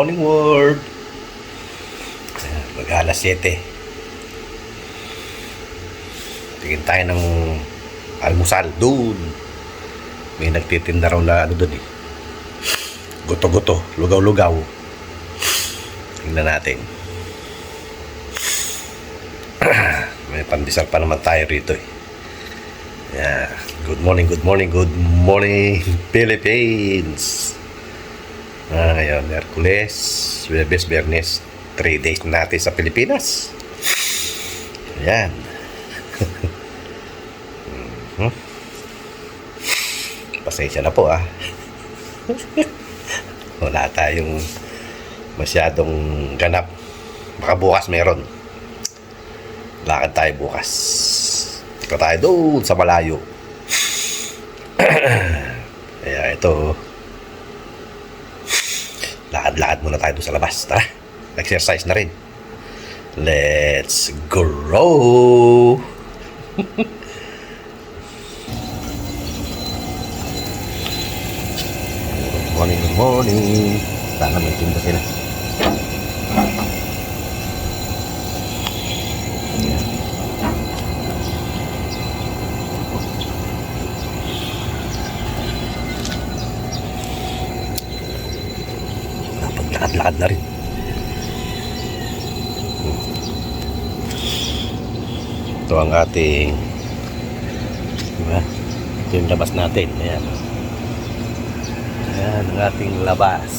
morning world. Mag-alas 7. Tingin tayo ng almusal doon. May nagtitinda raw na ano doon eh. Goto-goto, lugaw-lugaw. Tingnan natin. May pandesal pa naman tayo rito eh. Yeah. Good morning, Philippines. Ngayon, Merkules, Webes, Bernes, 3 days natin sa Pilipinas. Ayan. Pasensya na po wala tayong masyadong ganap. Baka bukas meron. Lakad tayo bukas. Ikaw tayo doon sa malayo. Kaya ito, lakad-lakad muna tayo doon sa labas. Tara, exercise na rin. Let's grow. Good morning. Sana may tinda sila. Lakad-lakad na rin. Ito ang ating, diba? Ito yung labas natin. Ayan. Ayan ang ating labas.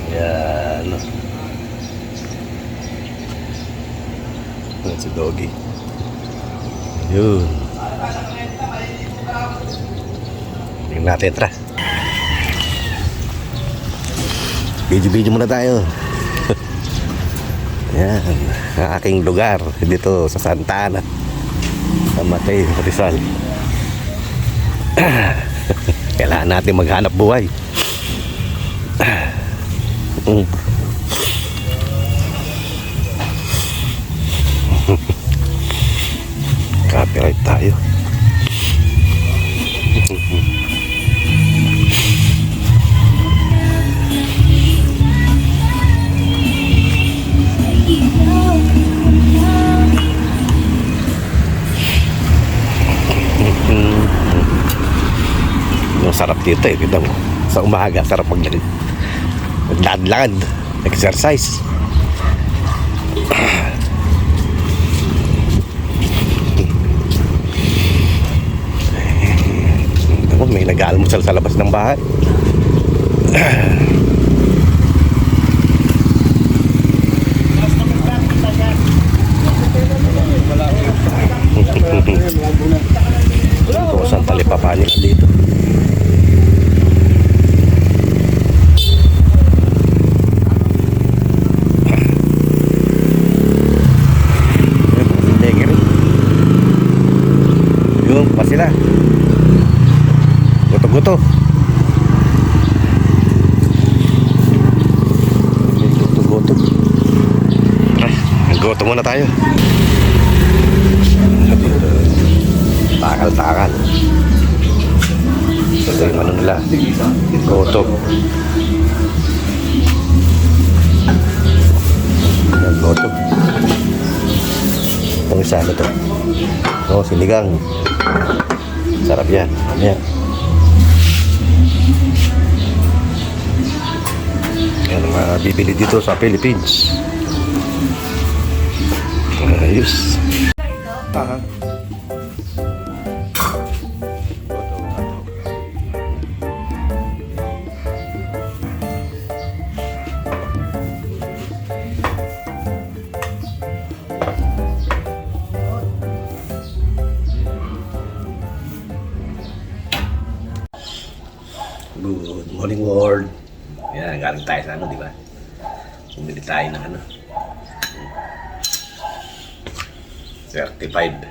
Ayan. Ayan si Doggy. Yun. Tingnan natin, tara. Video muna tayo. Ayan, ang aking lugar dito sa Santa Ana, sa Matay, Rizal. Kailangan natin maghanap buhay. Copyright tayo. Sarap dito eh, kita mo. Sa umaga, sarap maglakad-lakad, exercise. May nag-aalmusal sa labas ng bahay. Saan talipapa nila dito? Pa sila. Goto-goto. Goto-goto. Goto muna tayo. Takal-takal. Ito yung ano nila. Goto. Goto. Itong isa na ito. Sinigang. Sarap yan. Ayan. Yan ang bibili dito sa Philippines. Ayos. Good morning world. Yan, galing tayo sa ano, di ba? Bumili tayo ng ano, 35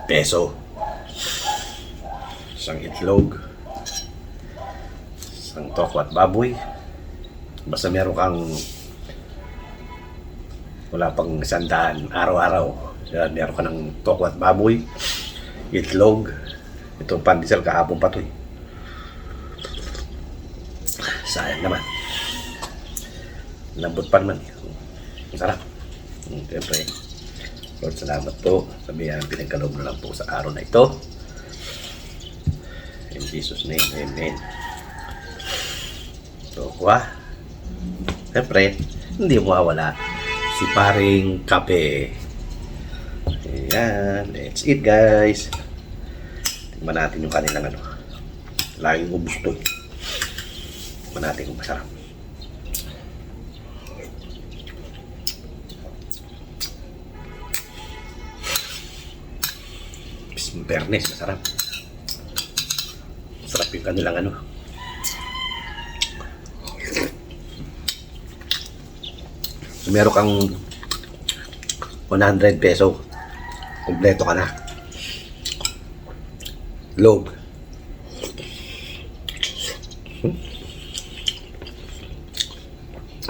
peso. Isang itlog, isang toko at baboy. Basta meron kang wala pang 100 araw-araw. Yan, meron ka ng toko at baboy, itlog. Itong pandesal kahapon pa to eh. Sayang naman. Lambot pa naman. Ang sarap. Siyempre, Lord, salamat po sa biyayang pinagkaloob na lang po sa araw na ito. In Jesus' name, Amen. So, siyempre, hindi mawawala si paring kape. Ayan, that's it guys. Tingnan natin yung kanilang ano. Laging ubus to. Tingnan natin kung masarap. Bernes, masarap. Masarap yung kanilang ano. So, meron kang 100 peso. Kompleto ka na. Log.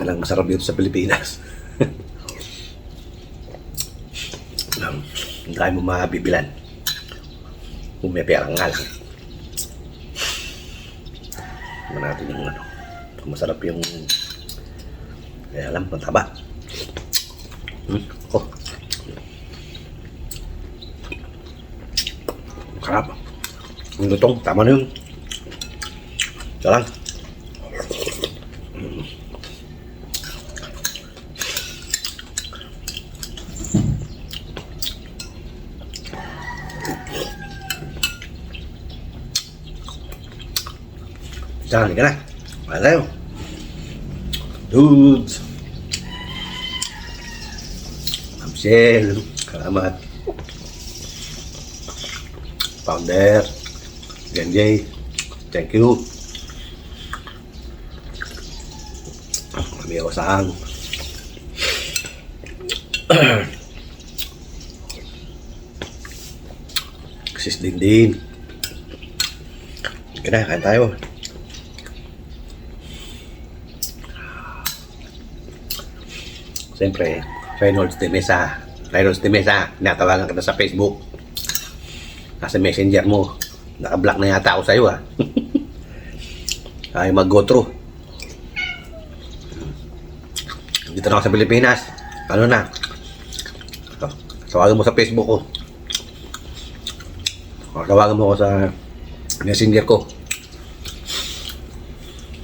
Alang masarap dito sa Pilipinas. Hindi tayo mo mabibilan. Kung may pera nga lang. Tignan natin yung ano. Masarap yung kaya alam, mataba. Oh. Sarap. Yung lutong, tama na yun. Ito lang. Jangan ka na. Wala tayo. Dudes. Mamsel. Salamat. Founder. Genjay. Thank you. Kami ako saan. Sis din. Kaya kain tayo. Siyempre, Reynolds de Mesa. Reynolds de Mesa, tinatawagan kita sa Facebook. Nasa messenger mo. Naka-block na yata ako sa'yo ha. Ay mag-go through. Dito na ako sa Pilipinas. Ano na? Tawagan mo sa Facebook ko. Tawagan mo ako sa messenger ko.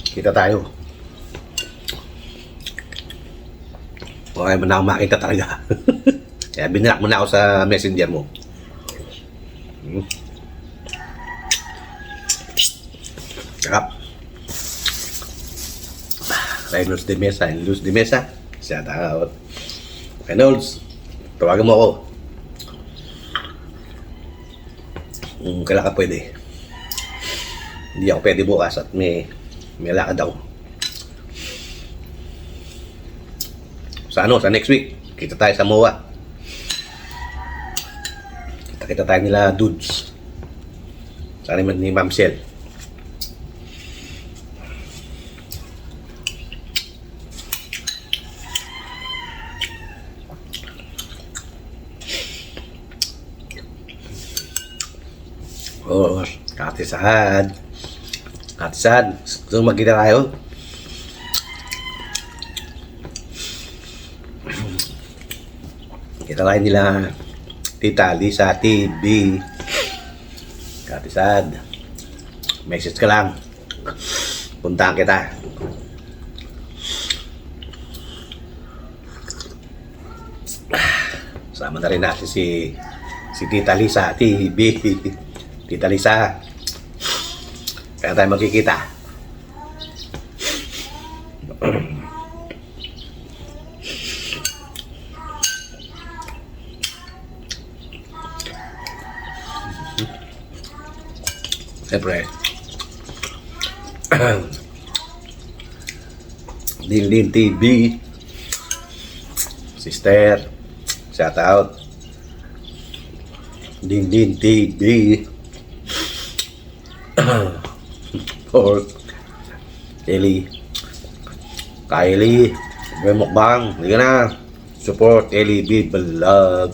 Kita tayo. Okay mo na ako makita talaga. Kaya binlock mo na ako sa messenger mo. Sarap. Reynolds de Mesa and Luz de Mesa. Shout out. Reynolds, tawagan mo ako. Kailan ka pwede? Hindi ako pwede bukas at may lakad ako. Sa next week, kita tayo sa MOA. Kita tayo nila dudes. Sana ni Ma'am Shell. Oh, katisad. Gusto mo magkita tayo? Kita tayo nila Tita Lisa TV. Katisad. Message ka lang. Puntahan kita. Sama na rin natin si Tita Lisa TV. Tita Lisa. Kaya tayo magkikita. Siyempre. Din TV. Sister. Shout out. Din TV. Or Kylie. May mukbang. Hindi ka na. Support Kylie B. Vlog.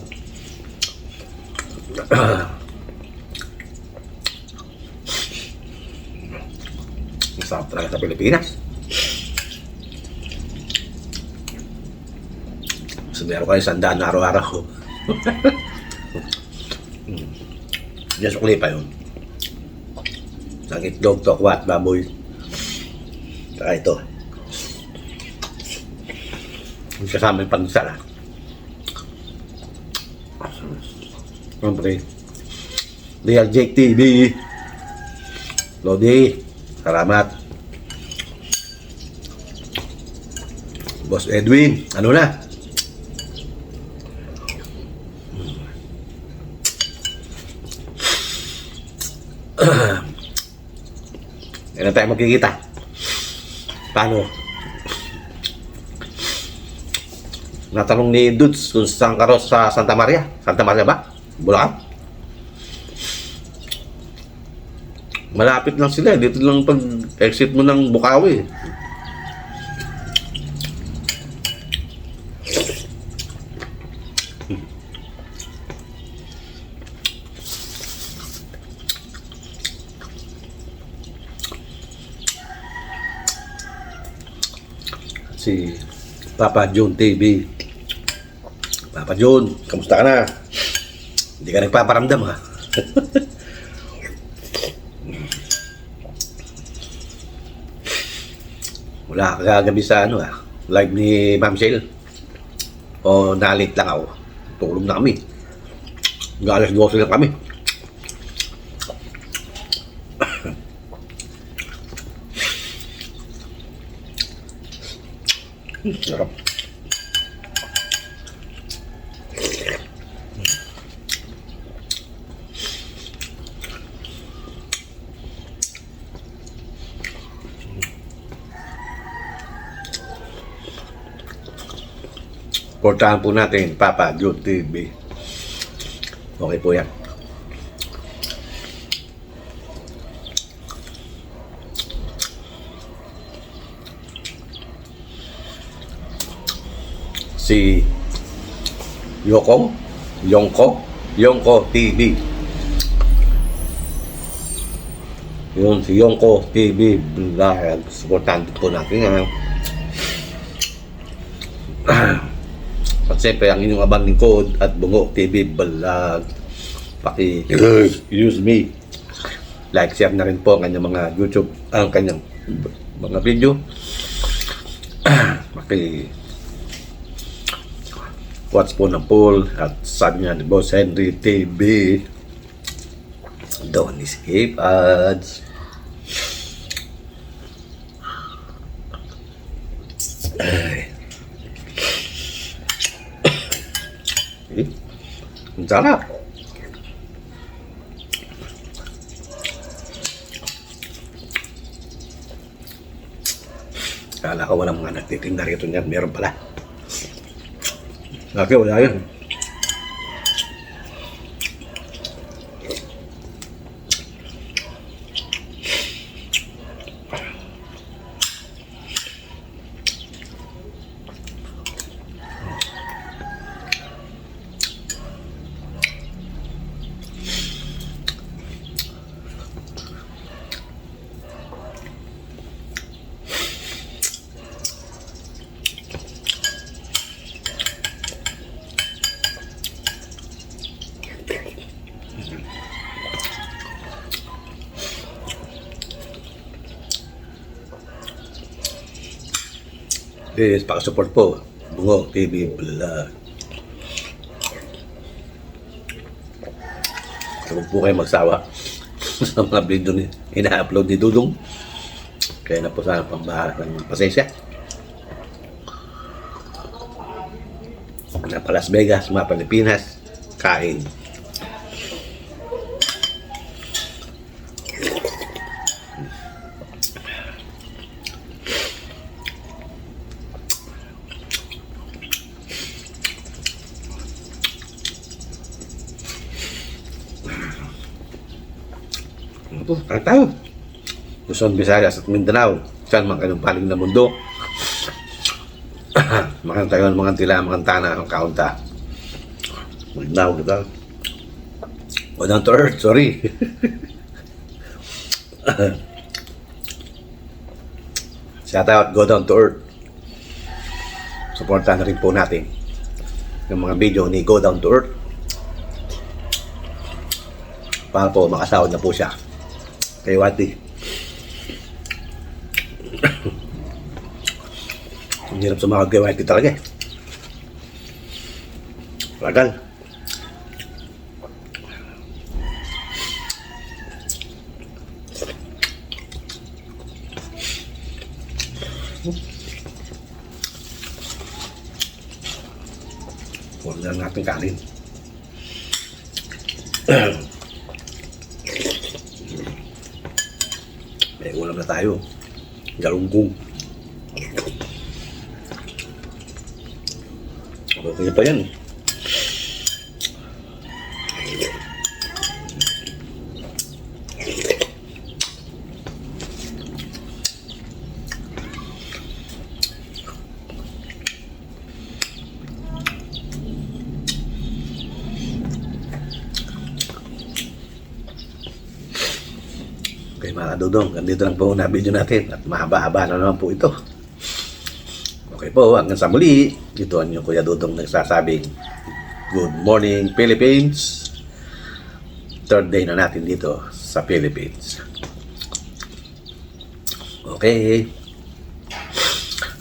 Masarap talaga sa Pilipinas. meron kayo 100 na araw-araw. Diyan sukli pa yun. Ang itlog, tokwa at baboy. Saka ito. Kasama yung pansala. Siyempre, Real Jake TV. Lodi, salamat. Boss Edwin, ano na? Kailan tayo magkikita? Paano? Natanong ni Dudes kung saan ka raw sa Santa Maria. Santa Maria ba? Bulacan? Malapit lang sila. Dito lang pag exit mo ng Bukawi. Si Papa John TV. Papa John, kamusta ka na? Hindi ka nagpaparamdam ha? Wala ka kagabi sa ano ha? Live ni Ma'am Shell. O nalit lang ako. Tulog na kami. Alas 12 lang kami. Sarap. Portahan po natin, Papa John TV. Okay po yan. Si Yongko TV. Yun, si Yongko TV vlog. Supportan po natin nga. At siyempre, ang inyong abang lingkod at Bungo TV vlog. Use me. Like, share na rin po ang kanyang mga YouTube, ang kanyang mga video. Watch po ng poll at sabi niya ni Boss Henry TV. Don't escape ads. Ay. Ang sarap. Kala ko walang mga nagtitinda rito niyan. Meron pala. Okay, wala yun. Yes, pakasupport po. Bungo TV Vlog. Huwag po kayo magsawa sa mga video ni ina-upload ni Dudong. Kaya na po sana pambaharap ng pasensya. Na pa Las Vegas, mga Pilipinas, kain. Kain tayo. Luzon, Visayas at Mindanao. Saan mga kanyang paling na mundo. Makan tayo ng mga tila, mga tana, ang kaunta. Mindanao kita. Go down to earth, sorry. Shout out, go down to earth. Supportan na rin po natin yung mga video ni Go Down to Earth para po makasahod na po siya kay Wati. Ang hirap sumahod kay Wati talaga eh. Ragal. Huwag na natin kanin. May ulam na tayo. Galunggong. Okay pa yan. Okay mga kadudong, ganito lang po na video natin at mahaba-haba na naman po ito. Okay po, hanggang sa muli. Ito ang yung Kuya Dudong nagsasabing Good morning Philippines. Third day na natin dito sa Philippines. Okay.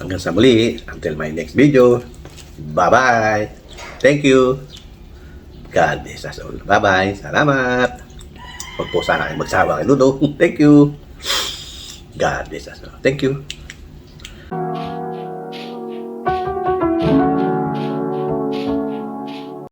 Hanggang sa muli. Until my next video. Bye-bye. Thank you. God bless us all. Bye-bye. Salamat. Huwag po sana kayo magsawa kay Dudong. Thank you. God bless us all. Thank you.